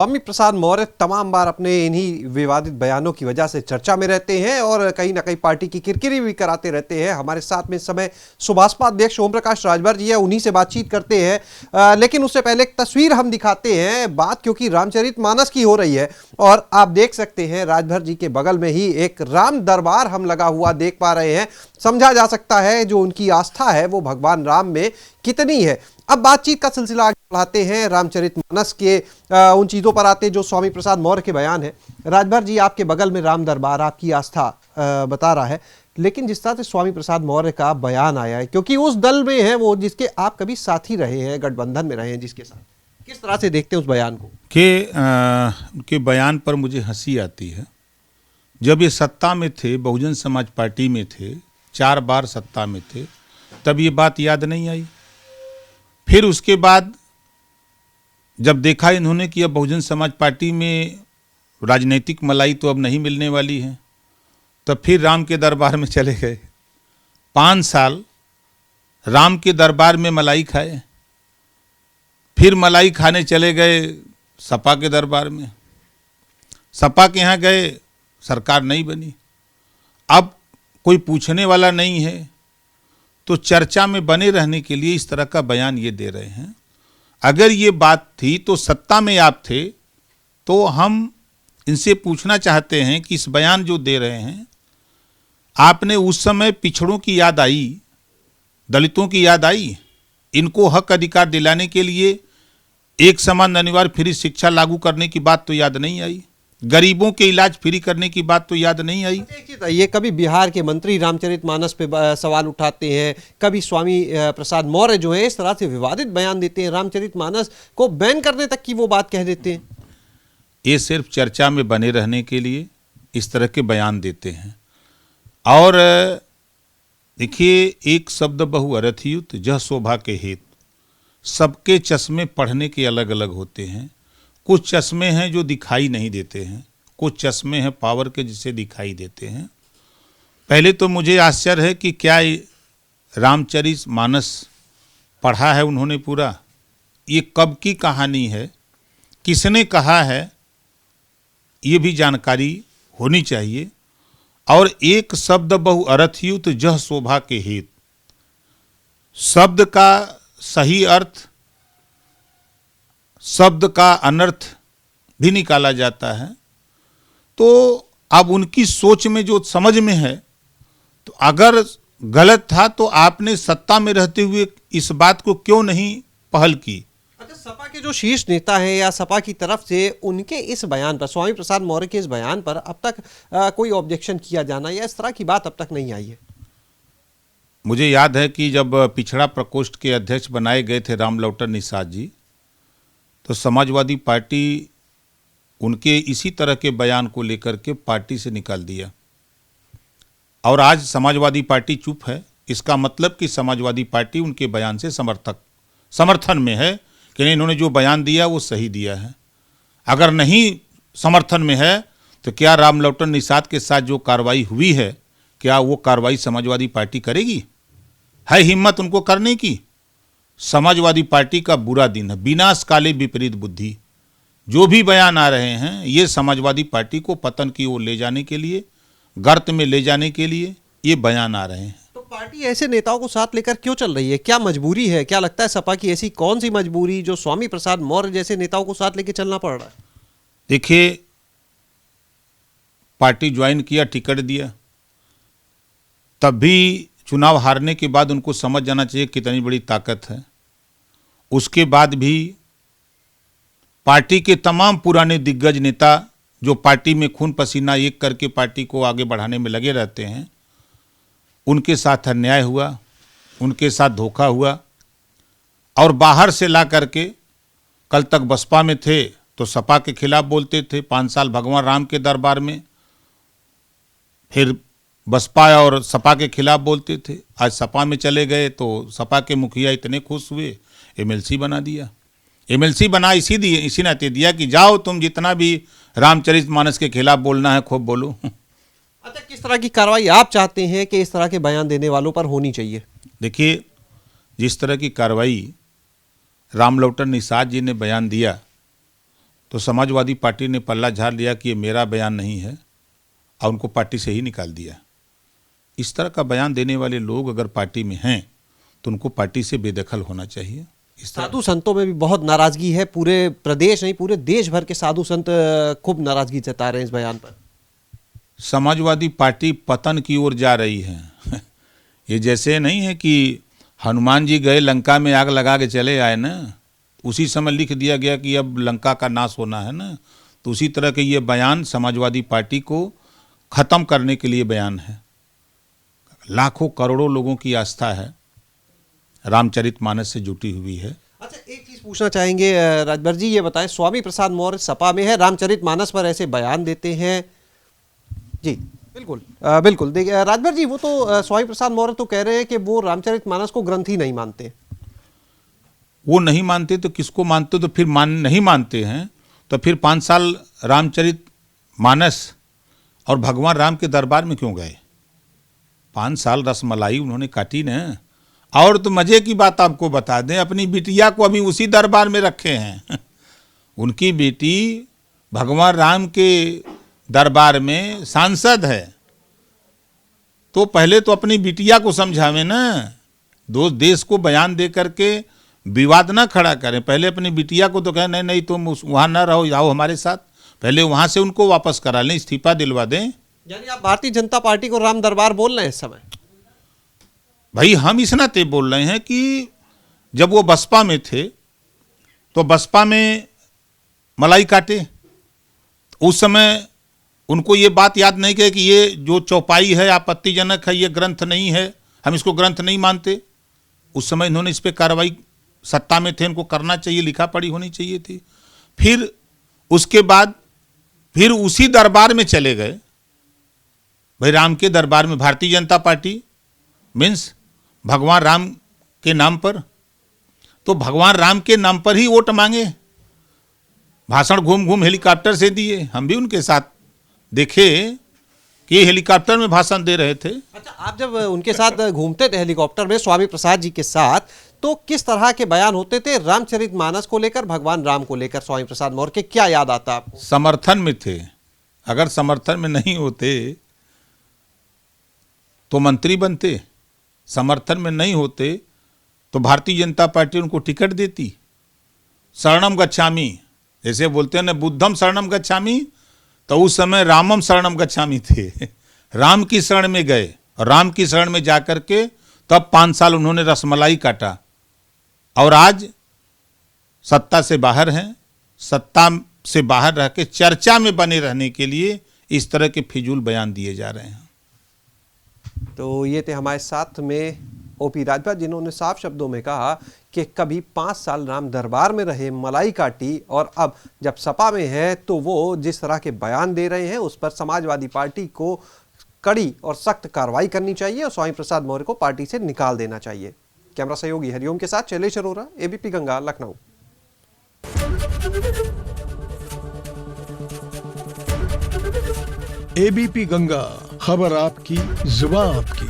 स्वामी प्रसाद मौर्य तमाम बार अपने इन्हीं विवादित बयानों की वजह से चर्चा में रहते हैं और कहीं ना कहीं पार्टी की किरकिरी भी कराते रहते हैं। हमारे साथ में इस समय सुभाषपा अध्यक्ष ओम प्रकाश राजभर जी है, उन्हीं से बातचीत करते हैं। लेकिन उससे पहले एक तस्वीर हम दिखाते हैं, बात क्योंकि रामचरितमानस की हो रही है और आप देख सकते हैं राजभर जी के बगल में ही एक राम दरबार हम लगा हुआ देख पा रहे हैं। समझा जा सकता है जो उनकी आस्था है वो भगवान राम में कितनी है। अब बातचीत का सिलसिला आगे बढ़ाते हैं, रामचरितमानस के उन चीजों पर आते जो स्वामी प्रसाद मौर्य के बयान है। राजभर जी, आपके बगल में राम दरबार आपकी आस्था बता रहा है, लेकिन जिस तरह से स्वामी प्रसाद मौर्य का बयान आया है, क्योंकि उस दल में है वो जिसके आप कभी साथी रहे हैं, गठबंधन में रहे हैं जिसके साथ, किस तरह से देखते हैं उस बयान को? के बयान पर मुझे हंसी आती है। जब ये सत्ता में थे, बहुजन समाज पार्टी में थे, 4 बार सत्ता में थे, तब ये बात याद नहीं आई। फिर उसके बाद जब देखा इन्होंने कि अब बहुजन समाज पार्टी में राजनीतिक मलाई तो अब नहीं मिलने वाली है, तब फिर राम के दरबार में चले गए। 5 साल राम के दरबार में मलाई खाए, फिर मलाई खाने चले गए सपा के दरबार में। सपा के यहाँ गए, सरकार नहीं बनी। अब कोई पूछने वाला नहीं है, तो चर्चा में बने रहने के लिए इस तरह का बयान ये दे रहे हैं। अगर ये बात थी तो सत्ता में आप थे, तो हम इनसे पूछना चाहते हैं कि इस बयान जो दे रहे हैं, आपने उस समय पिछड़ों की याद आई, दलितों की याद आई, इनको हक अधिकार दिलाने के लिए एक समान अनिवार्य फ्री शिक्षा लागू करने की बात तो याद नहीं आई, गरीबों के इलाज फ्री करने की बात तो याद नहीं आई। ये कभी बिहार के मंत्री रामचरितमानस पे सवाल उठाते हैं, कभी स्वामी प्रसाद मौर्य जो है इस तरह से विवादित बयान देते हैं, रामचरितमानस को बैन करने तक की वो बात कह देते हैं। ये सिर्फ चर्चा में बने रहने के लिए इस तरह के बयान देते हैं। और देखिए, एक शब्द बहु अरथयुत जह शोभा के हेत। सबके चश्मे पढ़ने के अलग अलग होते हैं। कुछ चश्मे हैं जो दिखाई नहीं देते हैं, कुछ चश्मे हैं पावर के जिसे दिखाई देते हैं। पहले तो मुझे आश्चर्य है कि क्या रामचरितमानस पढ़ा है उन्होंने पूरा? ये कब की कहानी है, किसने कहा है, ये भी जानकारी होनी चाहिए। और एक शब्द बहु अरथयुत जह शोभा के हेत, शब्द का सही अर्थ, शब्द का अनर्थ भी निकाला जाता है। तो अब उनकी सोच में जो समझ में है, तो अगर गलत था तो आपने सत्ता में रहते हुए इस बात को क्यों नहीं पहल की? अच्छा, सपा के जो शीर्ष नेता हैं या सपा की तरफ से उनके इस बयान पर, स्वामी प्रसाद मौर्य के इस बयान पर अब तक कोई ऑब्जेक्शन किया जाना या इस तरह की बात अब तक नहीं आई है? मुझे याद है कि जब पिछड़ा प्रकोष्ठ के अध्यक्ष बनाए गए थे रामलौटन निषाद जी, तो समाजवादी पार्टी उनके इसी तरह के बयान को लेकर के पार्टी से निकाल दिया। और आज समाजवादी पार्टी चुप है। इसका मतलब कि समाजवादी पार्टी उनके बयान से समर्थन में है कि नहीं, इन्होंने जो बयान दिया वो सही दिया है। अगर नहीं समर्थन में है तो क्या रामलौटन निषाद के साथ जो कार्रवाई हुई है, क्या वो कार्रवाई समाजवादी पार्टी करेगी? है हिम्मत उनको करने की? समाजवादी पार्टी का बुरा दिन है। विनाश काले विपरीत बुद्धि, जो भी बयान आ रहे हैं ये समाजवादी पार्टी को पतन की ओर ले जाने के लिए, गर्त में ले जाने के लिए ये बयान आ रहे हैं। तो पार्टी ऐसे नेताओं को साथ लेकर क्यों चल रही है? क्या मजबूरी है? क्या लगता है सपा की ऐसी कौन सी मजबूरी जो स्वामी प्रसाद मौर्य जैसे नेताओं को साथ लेकर चलना पड़ रहा है? देखिए, पार्टी ज्वाइन किया, टिकट दिया, तब भी चुनाव हारने के बाद उनको समझ जाना चाहिए कितनी बड़ी ताकत है। उसके बाद भी पार्टी के तमाम पुराने दिग्गज नेता जो पार्टी में खून पसीना एक करके पार्टी को आगे बढ़ाने में लगे रहते हैं, उनके साथ अन्याय हुआ, उनके साथ धोखा हुआ। और बाहर से ला करके, कल तक बसपा में थे तो सपा के खिलाफ बोलते थे, 5 साल भगवान राम के दरबार में, फिर बसपा और सपा के खिलाफ बोलते थे। आज सपा में चले गए तो सपा के मुखिया इतने खुश हुए, एमएलसी बना दिया। एमएलसी बना इसी नाते दिया कि जाओ तुम जितना भी रामचरितमानस के खिलाफ बोलना है खूब बोलो। अच्छा, किस तरह की कार्रवाई आप चाहते हैं कि इस तरह के बयान देने वालों पर होनी चाहिए? देखिए, जिस तरह की कार्रवाई रामलौटन निषाद जी ने बयान दिया, तो समाजवादी पार्टी ने पल्ला झाड़ लिया कि ये मेरा बयान नहीं है और उनको पार्टी से ही निकाल दिया। इस तरह का बयान देने वाले लोग अगर पार्टी में हैं तो उनको पार्टी से बेदखल होना चाहिए। इस तरह साधु संतों में भी बहुत नाराजगी है, पूरे प्रदेश नहीं पूरे देश भर के साधु संत खूब नाराजगी जता रहे हैं इस बयान पर। समाजवादी पार्टी पतन की ओर जा रही है। ये जैसे नहीं है कि हनुमान जी गए लंका में आग लगा के चले आए ना, उसी समय लिख दिया गया कि अब लंका का नाश होना है ना, तो उसी तरह के ये बयान समाजवादी पार्टी को खत्म करने के लिए बयान है। लाखों करोड़ों लोगों की आस्था है, रामचरितमानस से जुटी हुई है। अच्छा, एक चीज पूछना चाहेंगे राजभर जी, ये बताएं, स्वामी प्रसाद मौर्य सपा में है, रामचरितमानस पर ऐसे बयान देते हैं। जी बिल्कुल बिल्कुल। देखिए राजभर जी, वो तो स्वामी प्रसाद मौर्य तो कह रहे हैं कि वो रामचरितमानस को ग्रंथ ही नहीं मानते। वो नहीं मानते तो किसको मानते? तो फिर नहीं मानते हैं तो फिर 5 साल रामचरितमानस और भगवान राम के दरबार में क्यों गए? 5 साल रसमलाई उन्होंने काटी ना। और तो मजे की बात आपको बता दें, अपनी बिटिया को अभी उसी दरबार में रखे हैं। उनकी बेटी भगवान राम के दरबार में सांसद है, तो पहले तो अपनी बिटिया को समझावे ना, देश को बयान दे करके विवाद ना खड़ा करें। पहले अपनी बिटिया को तो कहें नहीं नहीं तुम वहाँ ना रहो, आओ हमारे साथ, पहले वहाँ से उनको वापस करा लें, इस्तीफा दिलवा दें। यानी आप भारतीय जनता पार्टी को राम दरबार बोल रहे हैं इस समय? भाई हम इस नाते बोल रहे हैं कि जब वो बसपा में थे तो बसपा में मलाई काटे, उस समय उनको ये बात याद नहीं कि ये जो चौपाई है आपत्तिजनक है, ये ग्रंथ नहीं है, हम इसको ग्रंथ नहीं मानते। उस समय इन्होंने इस पर कार्रवाई, सत्ता में थे, इनको करना चाहिए, लिखा पढ़ी होनी चाहिए थी। फिर उसके बाद फिर उसी दरबार में चले गए, भाई राम के दरबार में, भारतीय जनता पार्टी मीन्स भगवान राम के नाम पर, तो भगवान राम के नाम पर ही वोट मांगे, भाषण घूम घूम हेलीकॉप्टर से दिए। हम भी उनके साथ देखे कि हेलीकॉप्टर में भाषण दे रहे थे। अच्छा, आप जब उनके साथ घूमते थे हेलीकॉप्टर में स्वामी प्रसाद जी के साथ, तो किस तरह के बयान होते थे रामचरितमानस को लेकर, भगवान राम को लेकर? स्वामी प्रसाद मौर्य के क्या याद आता आपको? समर्थन में थे, अगर समर्थन में नहीं होते तो मंत्री बनते, समर्थन में नहीं होते तो भारतीय जनता पार्टी उनको टिकट देती। शरणम गच्छामि जैसे बोलते हैं ना, बुद्धम शरणम गच्छामि, तो उस समय रामम शरणम गच्छामि थे। राम की शरण में गए और राम की शरण में जाकर के तब 5 साल उन्होंने रसमलाई काटा, और आज सत्ता से बाहर हैं। सत्ता से बाहर रह के चर्चा में बने रहने के लिए इस तरह के फिजूल बयान दिए जा रहे हैं। तो ये थे हमारे साथ में ओपी राजभर, जिन्होंने साफ शब्दों में कहा कि कभी 5 साल राम दरबार में रहे, मलाई काटी, और अब जब सपा में है तो वो जिस तरह के बयान दे रहे हैं उस पर समाजवादी पार्टी को कड़ी और सख्त कार्रवाई करनी चाहिए और स्वामी प्रसाद मौर्य को पार्टी से निकाल देना चाहिए। कैमरा सहयोगी हरिओम के साथ शैलेश अरोरा, एबीपी गंगा, लखनऊ। एबीपी गंगा, खबर आपकी, जुबान आपकी।